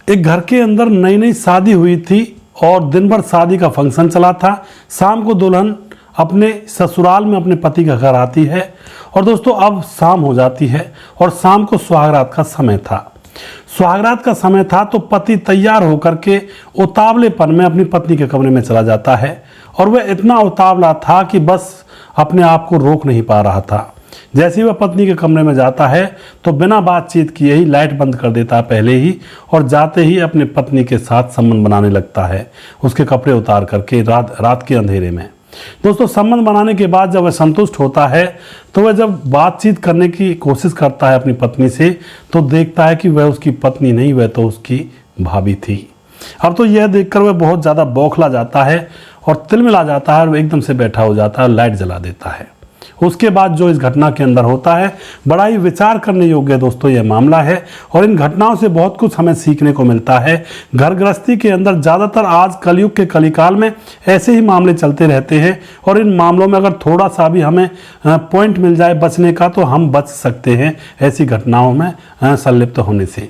एक घर के अंदर नई नई शादी हुई थी और दिन भर शादी का फंक्शन चला था। शाम को दुल्हन अपने ससुराल में अपने पति के घर आती है और दोस्तों अब शाम हो जाती है और शाम को सुहागरात का समय था। सुहागरात का समय था तो पति तैयार होकर के उतावलेपन में अपनी पत्नी के कमरे में चला जाता है और वह इतना उतावला था कि बस अपने आप को रोक नहीं पा रहा था। जैसे ही वह पत्नी के कमरे में जाता है तो बिना बातचीत किए ही लाइट बंद कर देता है पहले ही, और जाते ही अपने पत्नी के साथ संबंध बनाने लगता है, उसके कपड़े उतार करके रात के अंधेरे में। दोस्तों, संबंध बनाने के बाद जब वह संतुष्ट होता है तो वह जब बातचीत करने की कोशिश करता है अपनी पत्नी से तो देखता है कि वह उसकी पत्नी नहीं, वह तो उसकी भाभी थी। अब तो यह देखकर वह बहुत ज़्यादा बौखला जाता है और तिलमिला जाता है और वह एकदम से बैठा हो जाता है और लाइट जला देता है। उसके बाद जो इस घटना के अंदर होता है बड़ा ही विचार करने योग्य दोस्तों यह मामला है और इन घटनाओं से बहुत कुछ हमें सीखने को मिलता है। घर गृहस्थी के अंदर ज़्यादातर आज कलयुग के कलिकाल में ऐसे ही मामले चलते रहते हैं और इन मामलों में अगर थोड़ा सा भी हमें पॉइंट मिल जाए बचने का तो हम बच सकते हैं ऐसी घटनाओं में संलिप्त होने से।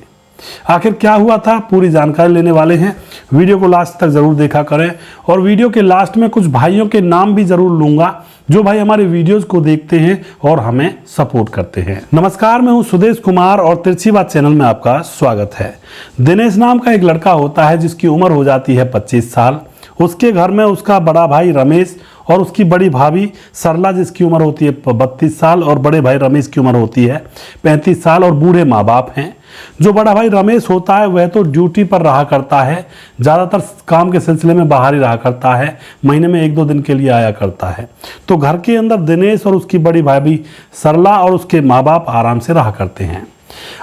आखिर क्या हुआ था पूरी जानकारी लेने वाले हैं, वीडियो को लास्ट तक जरूर देखा करें और वीडियो के लास्ट में कुछ भाइयों के नाम भी जरूर लूंगा जो भाई हमारे वीडियोस को देखते हैं और हमें सपोर्ट करते हैं। नमस्कार, मैं हूं सुदेश कुमार और तिरछी बात चैनल में आपका स्वागत है। दिनेश नाम का एक लड़का होता है जिसकी उम्र हो जाती है 25 साल। उसके घर में उसका बड़ा भाई रमेश और उसकी बड़ी भाभी सरला जिसकी उम्र होती है 32 साल और बड़े भाई रमेश की उम्र होती है 35 साल और बूढ़े माँ बाप हैं। जो बड़ा भाई रमेश होता है वह तो ड्यूटी पर रहा करता है, ज़्यादातर काम के सिलसिले में बाहर ही रहा करता है, महीने में 1-2 दिन के लिए आया करता है। तो घर के अंदर दिनेश और उसकी बड़ी भाभी सरला और उसके माँ बाप आराम से रहा करते हैं।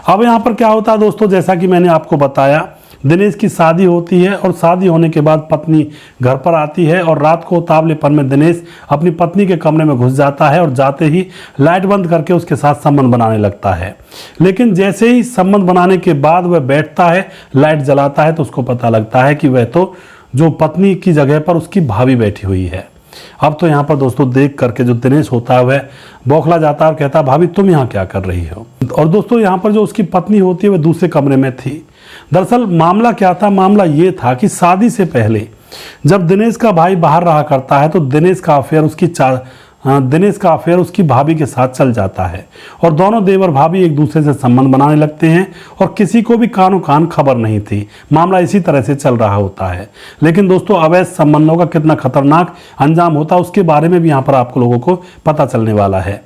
अब यहाँ पर क्या होता है दोस्तों, जैसा कि मैंने आपको बताया, दिनेश की शादी होती है और शादी होने के बाद पत्नी घर पर आती है और रात को उतावलेपन में दिनेश अपनी पत्नी के कमरे में घुस जाता है और जाते ही लाइट बंद करके उसके साथ संबंध बनाने लगता है। लेकिन जैसे ही संबंध बनाने के बाद वह बैठता है, लाइट जलाता है तो उसको पता लगता है कि वह तो जो पत्नी की जगह पर उसकी भाभी बैठी हुई है। अब तो यहाँ पर दोस्तों देख करके जो दिनेश होता है वह बौखला जाता है और कहता है, भाभी तुम यहाँ क्या कर रही हो। और दोस्तों यहाँ पर जो उसकी पत्नी होती है वह दूसरे कमरे में थी। दरअसल मामला क्या था, मामला ये था कि शादी से पहले जब दिनेश का भाई बाहर रहा करता है तो दिनेश का अफेयर उसकी भाभी के साथ चल जाता है और दोनों देवर भाभी एक दूसरे से संबंध बनाने लगते हैं और किसी को भी कानों कान खबर नहीं थी। मामला इसी तरह से चल रहा होता है। लेकिन दोस्तों अवैध संबंधों का कितना खतरनाक अंजाम होता है उसके बारे में भी यहाँ पर आपको लोगों को पता चलने वाला है।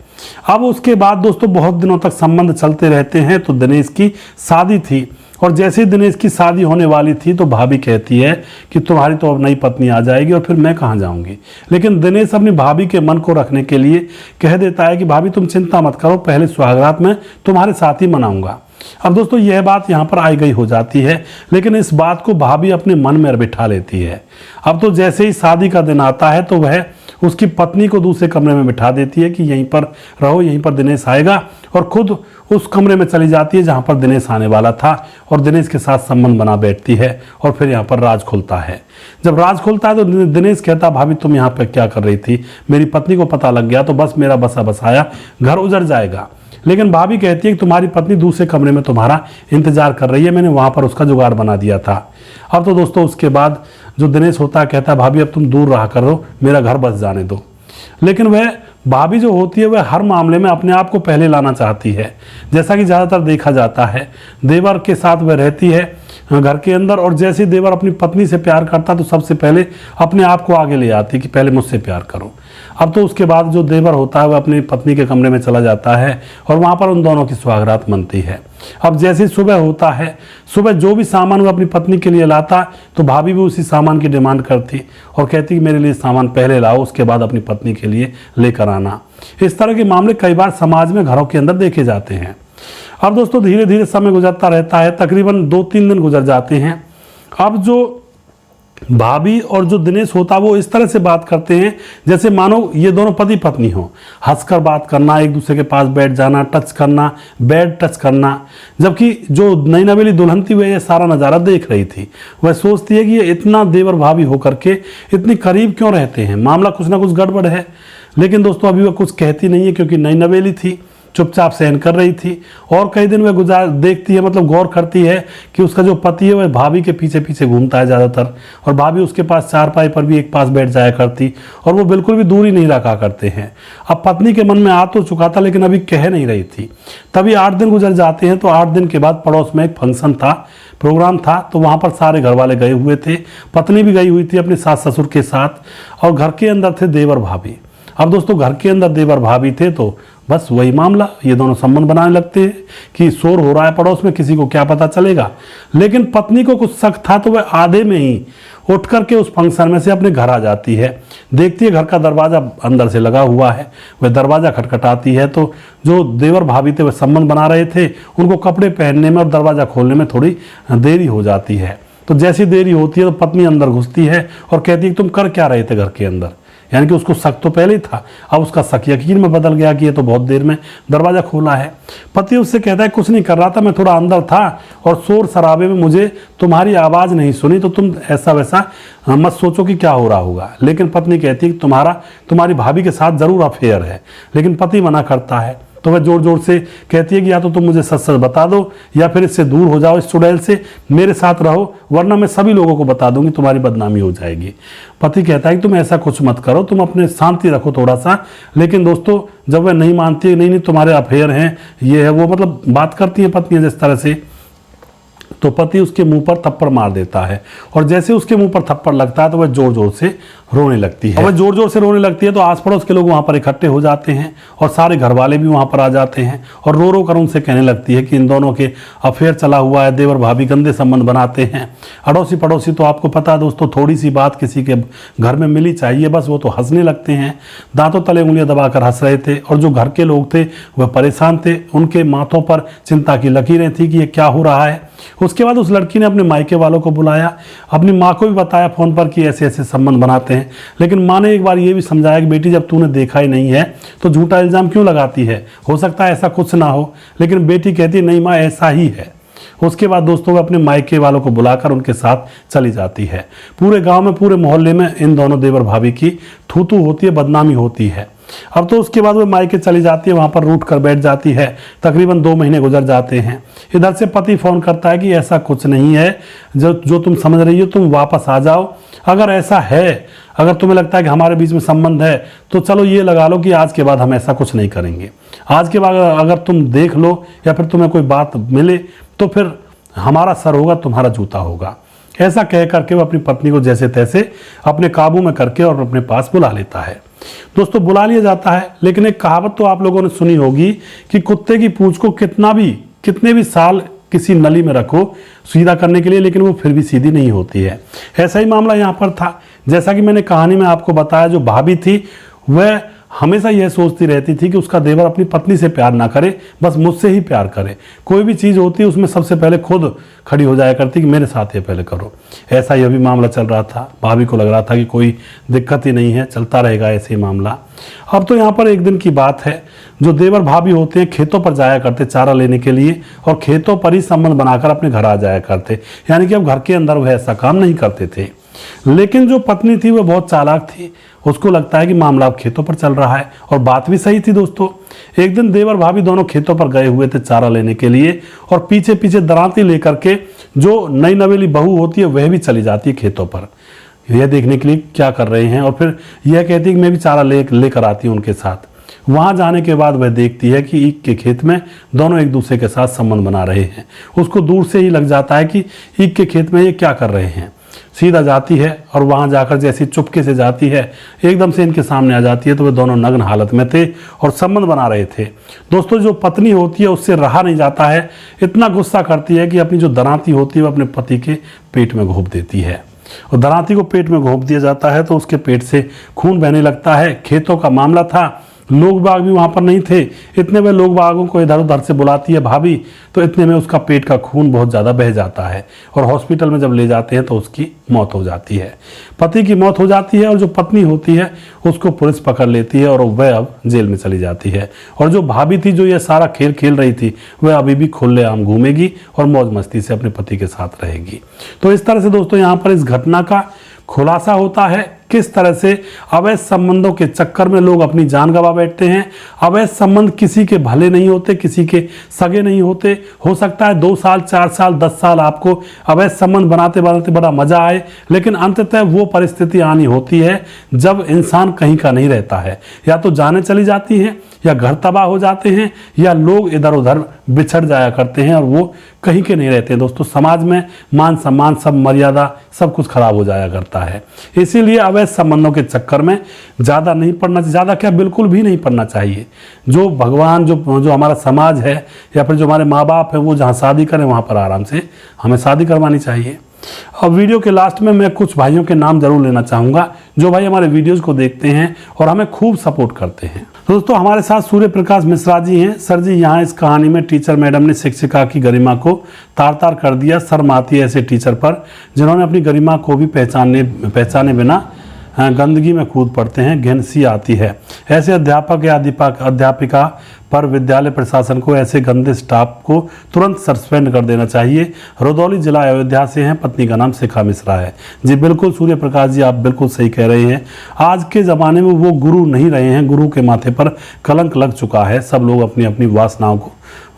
अब उसके बाद दोस्तों बहुत दिनों तक संबंध चलते रहते हैं। तो दिनेश की शादी थी और जैसे ही दिनेश की शादी होने वाली थी तो भाभी कहती है कि तुम्हारी तो अब नई पत्नी आ जाएगी और फिर मैं कहाँ जाऊंगी। लेकिन दिनेश अपनी भाभी के मन को रखने के लिए कह देता है कि भाभी तुम चिंता मत करो, पहले सुहागरात में तुम्हारे साथ ही मनाऊंगा। अब दोस्तों यह बात यहाँ पर आई गई हो जाती है, लेकिन इस बात को भाभी अपने मन में बिठा लेती है। अब तो जैसे ही शादी का दिन आता है तो वह उसकी पत्नी को दूसरे कमरे में बिठा देती है कि यहीं पर रहो, यहीं पर दिनेश आएगा, और खुद उस कमरे में चली जाती है जहां पर दिनेश आने वाला था और दिनेश के साथ संबंध बना बैठती है। और फिर यहाँ पर राज खुलता है। जब राज खुलता है तो दिनेश कहता, भाभी तुम यहाँ पर क्या कर रही थी, मेरी पत्नी को पता लग गया तो बस मेरा बसा बसाया घर उजड़ जाएगा। लेकिन भाभी कहती है कि तुम्हारी पत्नी दूसरे कमरे में तुम्हारा इंतजार कर रही है, मैंने वहां पर उसका जुगाड़ बना दिया था। अब तो दोस्तों उसके बाद जो दिनेश होता है कहता है, भाभी अब तुम दूर रहा करो, मेरा घर बस जाने दो। लेकिन वह भाभी जो होती है वह हर मामले में अपने आप को पहले लाना चाहती है। जैसा कि ज़्यादातर देखा जाता है, देवर के साथ वह रहती है घर के अंदर और जैसे देवर अपनी पत्नी से प्यार करता तो सबसे पहले अपने आप को आगे ले आती कि पहले मुझसे प्यार करो। अब तो उसके बाद जो देवर होता है वह अपनी पत्नी के कमरे में चला जाता है और वहाँ पर उन दोनों की सुहागरात मनती है। अब जैसे सुबह होता है, सुबह जो भी सामान वो अपनी पत्नी के लिए लाता तो भाभी भी उसी सामान की डिमांड करती और कहती कि मेरे लिए सामान पहले लाओ, उसके बाद अपनी पत्नी के लिए लेकर आना। इस तरह के मामले कई बार समाज में घरों के अंदर देखे जाते हैं। अब दोस्तों धीरे धीरे समय गुजरता रहता है, तकरीबन 2-3 दिन गुजर जाते हैं। अब जो भाभी और जो दिनेश होता वो इस तरह से बात करते हैं जैसे मानो ये दोनों पति पत्नी हो। हंसकर बात करना, एक दूसरे के पास बैठ जाना, टच करना, बेड टच करना। जबकि जो नई नवेली दुल्हन थी वह ये सारा नज़ारा देख रही थी। वह सोचती है कि ये इतना देवर भाभी होकर के इतनी करीब क्यों रहते हैं, मामला कुछ ना कुछ गड़बड़ है। लेकिन दोस्तों अभी वह कुछ कहती नहीं है क्योंकि नई नवेली थी। चुपचाप सहन कर रही थी। और कई दिन वह देखती है, मतलब गौर करती है कि उसका जो पति है वह भाभी के पीछे पीछे घूमता है ज़्यादातर, और भाभी उसके पास चारपाई पर भी एक पास बैठ जाया करती और वो बिल्कुल भी दूरी नहीं रखा करते हैं। अब पत्नी के मन में आ तो चुका था लेकिन अभी कह नहीं रही थी। तभी 8 दिन गुजर जाते हैं। तो 8 दिन के बाद पड़ोस में एक फंक्शन था, प्रोग्राम था, तो वहाँ पर सारे घर वाले गए हुए थे। पत्नी भी गई हुई थी अपने सास ससुर के साथ, और घर के अंदर थे देवर भाभी। अब दोस्तों घर के अंदर देवर भाभी थे तो बस वही मामला, ये दोनों संबंध बनाने लगते हैं कि शोर हो रहा है पड़ोस में, किसी को क्या पता चलेगा। लेकिन पत्नी को कुछ शक था तो वह आधे में ही उठ करके उस फंक्शन में से अपने घर आ जाती है। देखती है घर का दरवाज़ा अंदर से लगा हुआ है, वह दरवाज़ा खटखटाती है तो जो देवर भाभी थे वह संबंध बना रहे थे, उनको कपड़े पहनने में और दरवाज़ा खोलने में थोड़ी देरी हो जाती है। तो जैसी देरी होती है तो पत्नी अंदर घुसती है और कहती है तुम कर क्या रहे थे घर के अंदर। यानी कि उसको शक तो पहले ही था, अब उसका शक यकीन में बदल गया कि ये तो बहुत देर में दरवाज़ा खोला है। पति उससे कहता है कुछ नहीं कर रहा था, मैं थोड़ा अंदर था और शोर शराबे में मुझे तुम्हारी आवाज़ नहीं सुनी, तो तुम ऐसा वैसा मत सोचो कि क्या हो रहा होगा। लेकिन पत्नी कहती है कि तुम्हारी भाभी के साथ ज़रूर अफेयर है। लेकिन पति मना करता है। तो वह जोर जोर से कहती है कि या तो तुम मुझे सच सच बता दो या फिर इससे दूर हो जाओ, इस चुड़ैल से मेरे साथ रहो, वरना मैं सभी लोगों को बता दूंगी, तुम्हारी बदनामी हो जाएगी। पति कहता है कि तुम ऐसा कुछ मत करो, तुम अपने शांति रखो थोड़ा सा। लेकिन दोस्तों जब वह नहीं मानती है, नहीं तुम्हारे अफेयर हैं, ये है वो, मतलब बात करती है पत्नी जिस तरह से, तो पति उसके मुंह पर थप्पड़ मार देता है। और जैसे उसके मुंह पर थप्पड़ लगता है तो वह जोर जोर से रोने लगती है। और वह जोर जोर से रोने लगती है तो आस पड़ोस के लोग वहां पर इकट्ठे हो जाते हैं और सारे घर वाले भी वहां पर आ जाते हैं और रो रो कर उनसे कहने लगती है कि इन दोनों के अफेयर चला हुआ है, देवर भाभी गंदे संबंध बनाते हैं। अड़ोसी पड़ोसी तो आपको पता है दोस्तों, थोड़ी सी बात किसी के घर में मिली चाहिए बस वो तो हंसने लगते हैं, दांतों तले उंगलियां दबाकर हंस रहे थे। और जो घर के लोग थे वह परेशान थे, उनके माथों पर चिंता की लकीरें थी कि ये क्या हो रहा है। उसके बाद उस लड़की ने अपने मायके वालों को बुलाया, अपनी माँ को भी बताया फोन पर कि ऐसे ऐसे संबंध बनाते हैं। लेकिन माँ ने एक बार ये भी समझाया कि बेटी जब तूने देखा ही नहीं है तो झूठा इल्जाम क्यों लगाती है, हो सकता है ऐसा कुछ ना हो। लेकिन बेटी कहती नहीं माँ ऐसा ही है। उसके बाद दोस्तों वो अपने मायके वालों को बुलाकर उनके साथ चली जाती है। पूरे गांव में, पूरे मोहल्ले में इन दोनों देवर भाभी की थू होती है, बदनामी होती है। अब तो उसके बाद वो मायके चली जाती है, वहां पर रूठ कर बैठ जाती है। तकरीबन 2 महीने गुजर जाते हैं। इधर से पति फोन करता है कि ऐसा कुछ नहीं है, जो तुम समझ रही हो, तुम वापस आ जाओ। अगर ऐसा है, अगर तुम्हें लगता है कि हमारे बीच में संबंध है तो चलो ये लगा लो कि आज के बाद हम ऐसा कुछ नहीं करेंगे। आज के बाद अगर तुम देख लो या फिर तुम्हें कोई बात मिले तो फिर हमारा सर होगा, तुम्हारा जूता होगा। ऐसा कह करके वो अपनी पत्नी को जैसे तैसे अपने काबू में करके और अपने पास बुला लेता है। दोस्तों बुला लिया जाता है, लेकिन एक कहावत तो आप लोगों ने सुनी होगी कि कुत्ते की पूंछ को कितने भी साल किसी नली में रखो सीधा करने के लिए, लेकिन वो फिर भी सीधी नहीं होती है। ऐसा ही मामला यहाँ पर था। जैसा कि मैंने कहानी में आपको बताया, जो भाभी थी वह हमेशा यह सोचती रहती थी कि उसका देवर अपनी पत्नी से प्यार ना करे, बस मुझसे ही प्यार करे। कोई भी चीज़ होती है उसमें सबसे पहले खुद खड़ी हो जाया करती कि मेरे साथ ये पहले करो। ऐसा ही अभी मामला चल रहा था। भाभी को लग रहा था कि कोई दिक्कत ही नहीं है, चलता रहेगा ऐसे ही मामला। अब तो यहाँ पर एक दिन की बात है, जो देवर भाभी होते हैं खेतों पर जाया करते चारा लेने के लिए, और खेतों पर ही संबंध बनाकर अपने घर आ जाया करते। यानी कि अब घर के अंदर वह ऐसा काम नहीं करते थे। लेकिन जो पत्नी थी वह बहुत चालाक थी। उसको लगता है कि मामला अब खेतों पर चल रहा है, और बात भी सही थी दोस्तों। एक दिन देवर भाभी दोनों खेतों पर गए हुए थे चारा लेने के लिए, और पीछे पीछे दरांती लेकर के जो नई नवेली बहू होती है वह भी चली जाती है खेतों पर, यह देखने के लिए क्या कर रहे हैं। और फिर यह कहती है कि मैं भी चारा लेकर आती हूँ उनके साथ। वहां जाने के बाद वह देखती है कि ईख के खेत में दोनों एक दूसरे के साथ संबंध बना रहे हैं। उसको दूर से ही लग जाता है कि ईख के खेत में ये क्या कर रहे हैं। सीधा जाती है और वहां जाकर जैसी चुपके से जाती है, एकदम से इनके सामने आ जाती है तो वे दोनों नग्न हालत में थे और संबंध बना रहे थे। दोस्तों जो पत्नी होती है उससे रहा नहीं जाता है, इतना गुस्सा करती है कि अपनी जो दरांती होती है वो अपने पति के पेट में घोंप देती है। और दरांती को पेट में घोंप दिया जाता है तो उसके पेट से खून बहने लगता है। खेतों का मामला था, लोग बाग भी वहां पर नहीं थे। इतने में लोग बागों को इधर उधर से बुलाती है भाभी, तो इतने में उसका पेट का खून बहुत ज़्यादा बह जाता है और हॉस्पिटल में जब ले जाते हैं तो उसकी मौत हो जाती है। पति की मौत हो जाती है और जो पत्नी होती है उसको पुलिस पकड़ लेती है और वह अब जेल में चली जाती है। और जो भाभी थी जो ये सारा खेल खेल रही थी वह अभी भी खुलेआम घूमेगी और मौज मस्ती से अपने पति के साथ रहेगी। तो इस तरह से दोस्तों यहाँ पर इस घटना का खुलासा होता है किस तरह से अवैध संबंधों के चक्कर में लोग अपनी जान गंवा बैठते हैं। अवैध संबंध किसी के भले नहीं होते, किसी के सगे नहीं होते। हो सकता है 2 साल 4 साल 10 साल आपको अवैध संबंध बनाते बनाते बड़ा मजा आए, लेकिन अंततः वो परिस्थिति आनी होती है जब इंसान कहीं का नहीं रहता है। या तो जाने चली जाती हैं, या घर तबाह हो जाते हैं, या लोग इधर उधर बिछड़ जाया करते हैं और वो कहीं के नहीं रहते हैं। दोस्तों, समाज में मान सम्मान, सब मर्यादा, सब कुछ खराब हो जाया करता है। इसीलिए अवैध संबंधों के चक्कर में ज़्यादा नहीं पड़ना, ज़्यादा क्या बिल्कुल भी नहीं पड़ना चाहिए। जो भगवान, जो हमारा समाज है या फिर जो हमारे माँ बाप हैं, वो जहाँ शादी करें वहाँ पर आराम से हमें शादी करवानी चाहिए। अब वीडियो के लास्ट में मैं कुछ भाइयों के नाम जरूर लेना चाहूँगा जो भाई हमारे वीडियोज़ को देखते हैं और हमें खूब सपोर्ट करते हैं। दोस्तों, हमारे साथ सूर्य प्रकाश मिश्रा जी हैं। सर जी, यहाँ इस कहानी में टीचर मैडम ने शिक्षिका की गरिमा को तार तार कर दिया। शर्म आती है ऐसे टीचर पर जिन्होंने अपनी गरिमा को भी पहचाने बिना गंदगी में कूद पड़ते हैं। घिन सी आती है। ऐसे अध्यापक या अध्यापिका पर विद्यालय प्रशासन को ऐसे गंदे स्टाफ को तुरंत सस्पेंड कर देना चाहिए। रुदौली जिला अयोध्या से हैं, पत्नी का नाम शिखा मिश्रा है। जी बिल्कुल सूर्य प्रकाश जी, आप बिल्कुल सही कह रहे हैं। आज के ज़माने में वो गुरु नहीं रहे हैं, गुरु के माथे पर कलंक लग चुका है। सब लोग अपनी अपनी वासनाओं को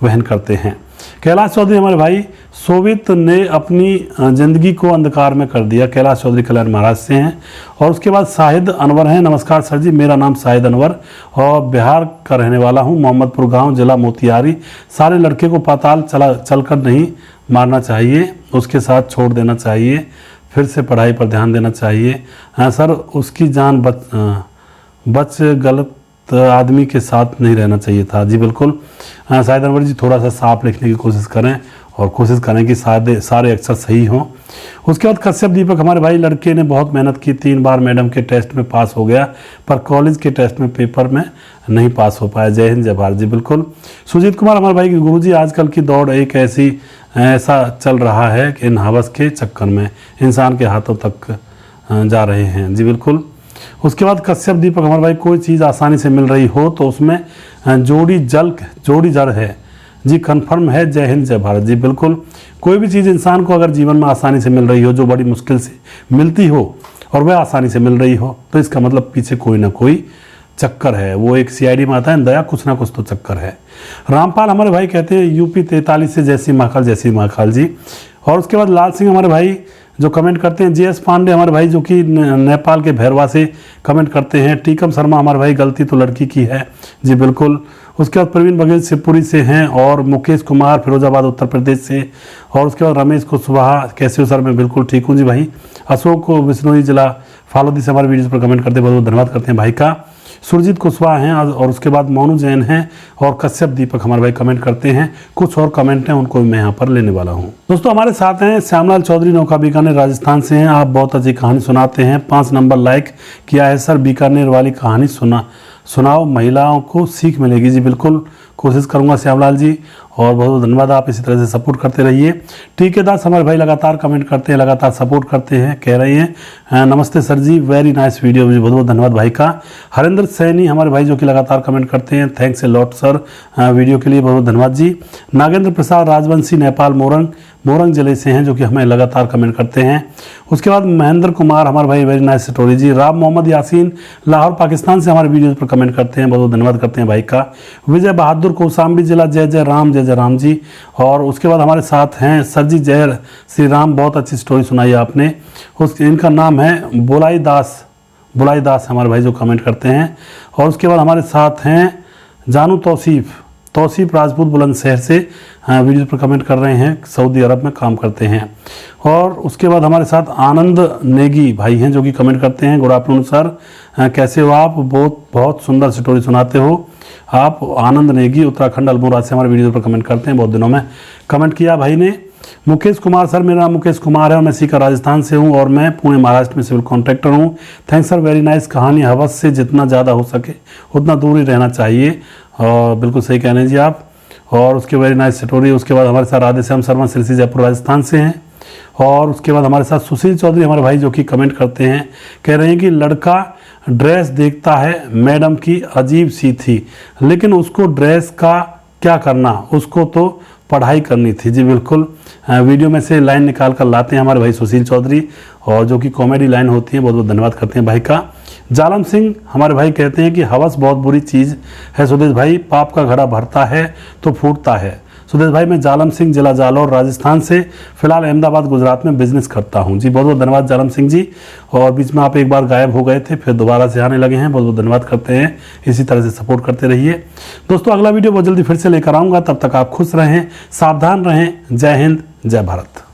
वहन करते हैं। कैलाश चौधरी हमारे भाई, सोवियत ने अपनी ज़िंदगी को अंधकार में कर दिया। कैलाश चौधरी कल्याण महाराज से हैं। और उसके बाद शाहिद अनवर हैं। नमस्कार सर जी, मेरा नाम शाहिद अनवर और बिहार का रहने वाला हूं, मोहम्मदपुर गांव, जिला मोतिहारी। सारे लड़के को पाताल चलकर नहीं मारना चाहिए, उसके साथ छोड़ देना चाहिए, फिर से पढ़ाई पर ध्यान देना चाहिए। हाँ सर, उसकी जान बच गलत आदमी के साथ नहीं रहना चाहिए था। जी बिल्कुल शाहिद अनवर जी, थोड़ा सा साफ लिखने की कोशिश करें और कोशिश करें कि सारे अक्षर सही हों। उसके बाद कश्यप दीपक हमारे भाई, लड़के ने बहुत मेहनत की, 3 बार मैडम के टेस्ट में पास हो गया पर कॉलेज के टेस्ट में पेपर में नहीं पास हो पाया। जय हिंद जय भारत। जी बिल्कुल। सुजीत कुमार हमारे भाई की, गुरुजी आजकल की दौड़ एक ऐसा चल रहा है कि इन हवस के चक्कर में इंसान के हाथों तक जा रहे हैं। जी बिल्कुल। उसके बाद कश्यप दीपक हमारे भाई, कोई चीज़ आसानी से मिल रही हो तो उसमें जोड़ी जड़ है। जी कंफर्म है। जय हिंद जय भारत। जी बिल्कुल। कोई भी चीज़ इंसान को अगर जीवन में आसानी से मिल रही हो, जो बड़ी मुश्किल से मिलती हो और वह आसानी से मिल रही हो, तो इसका मतलब पीछे कोई ना कोई चक्कर है। वो एक CID में आता है दया, कुछ ना कुछ तो चक्कर है। रामपाल हमारे भाई कहते हैं यूपी 43 से जैसी महाकाल जी। और उसके बाद लाल सिंह हमारे भाई जो कमेंट करते हैं। JS पांडे हमारे भाई जो कि नेपाल के भैरवा से कमेंट करते हैं। टीकम शर्मा हमारे भाई, गलती तो लड़की की है। जी बिल्कुल। उसके बाद प्रवीण बघेल शिवपुरी से हैं। और मुकेश कुमार फिरोजाबाद उत्तर प्रदेश से। और उसके बाद रमेश कुशवाहा, कैसे हो सर? मैं बिल्कुल ठीक हूँ जी भाई। अशोक बिश्नोई जिला फालोदी से हमारे वीडियोज़ पर कमेंट करते हैं, बहुत बहुत धन्यवाद करते हैं भाई का। सुरजीत कुशवाहा हैं। और उसके बाद मोनू जैन हैं। और कश्यप दीपक हमारे भाई कमेंट करते हैं। कुछ और कमेंट हैं, उनको मैं यहाँ पर लेने वाला हूँ। दोस्तों, हमारे साथ हैं श्यामलाल चौधरी, नौका बीकानेर राजस्थान से हैं। आप बहुत अच्छी कहानी सुनाते हैं, 5 नंबर लाइक किया है सर। बीकानेर वाली कहानी सुनाओ, महिलाओं को सीख मिलेगी। जी बिल्कुल, कोशिश करूंगा श्यामलाल जी, और बहुत बहुत धन्यवाद। आप इसी तरह से सपोर्ट करते रहिए। टीके दास हमारे भाई लगातार कमेंट करते हैं, लगातार सपोर्ट करते हैं, कह रहे हैं नमस्ते सर जी, वेरी नाइस वीडियो। बहुत बहुत धन्यवाद भाई का। हरेंद्र सैनी हमारे भाई जो कि लगातार कमेंट करते हैं, thanks a lot sir video के लिए, बहुत बहुत धन्यवाद जी। नागेंद्र प्रसाद राजवंशी नेपाल मोरंग जिले से हैं, जो कि हमें लगातार कमेंट करते हैं। उसके बाद महेंद्र कुमार हमारे भाई, वेरी नाइस स्टोरी जी। राम मोहम्मद यासीन लाहौर पाकिस्तान से हमारे वीडियोज़ पर कमेंट करते हैं, बहुत बहुत धन्यवाद करते हैं भाई का। विजय बहादुर कौशाम्बी जिला, जय जय राम जी। और उसके बाद हमारे साथ हैं सर जी, जय श्री राम, बहुत अच्छी स्टोरी सुनाई आपने। इनका नाम है बुलाई दास हमारे भाई जो कमेंट करते हैं। और उसके बाद हमारे साथ हैं जानू तौसीफ राजपूत बुलंदशहर से वीडियो पर कमेंट कर रहे हैं, सऊदी अरब में काम करते हैं। और उसके बाद हमारे साथ आनंद नेगी भाई हैं जो कि कमेंट करते हैं, गुड आफ्टरनून सर, कैसे हो आप? बहुत सुंदर स्टोरी सुनाते हो आप। आनंद नेगी उत्तराखंड अल्मोड़ा से हमारे वीडियो पर कमेंट करते हैं, बहुत दिनों में कमेंट किया भाई ने। मुकेश कुमार सर, मेरा नाम मुकेश कुमार है और मैं सीकर राजस्थान से हूं और मैं पुणे महाराष्ट्र में सिविल कॉन्ट्रैक्टर हूं। थैंक्स सर, वेरी नाइस कहानी। हवस से जितना ज़्यादा हो सके उतना दूर ही रहना चाहिए, और बिल्कुल सही कह रहे हैं जी आप। और उसके वेरी नाइस स्टोरी। उसके बाद हमारे साथ राधेश्याम शर्मा सिरसी जयपुर राजस्थान से हैं। और उसके बाद हमारे साथ सुशील चौधरी हमारे भाई जो कि कमेंट करते हैं, कह रहे हैं कि लड़का ड्रेस देखता है, मैडम की अजीब सी थी, लेकिन उसको ड्रेस का क्या करना, उसको तो पढ़ाई करनी थी। जी बिल्कुल, वीडियो में से लाइन निकाल कर लाते हैं हमारे भाई सुशील चौधरी। और जो कि कॉमेडी लाइन होती है। बहुत बहुत धन्यवाद करते हैं भाई का। जालम सिंह हमारे भाई कहते हैं कि हवस बहुत बुरी चीज़ है सुदेश भाई, पाप का घड़ा भरता है तो फूटता है। सुदेश भाई मैं जालम सिंह, जिला जालौर, राजस्थान से, फिलहाल अहमदाबाद गुजरात में बिजनेस करता हूं जी। बहुत बहुत धन्यवाद जालम सिंह जी। और बीच में आप एक बार गायब हो गए थे, फिर दोबारा से आने लगे हैं। बहुत बहुत धन्यवाद करते हैं, इसी तरह से सपोर्ट करते रहिए दोस्तों। अगला वीडियो बहुत जल्दी फिर से लेकर आऊँगा, तब तक आप खुश रहें, सावधान रहें। जय हिंद, जय भारत।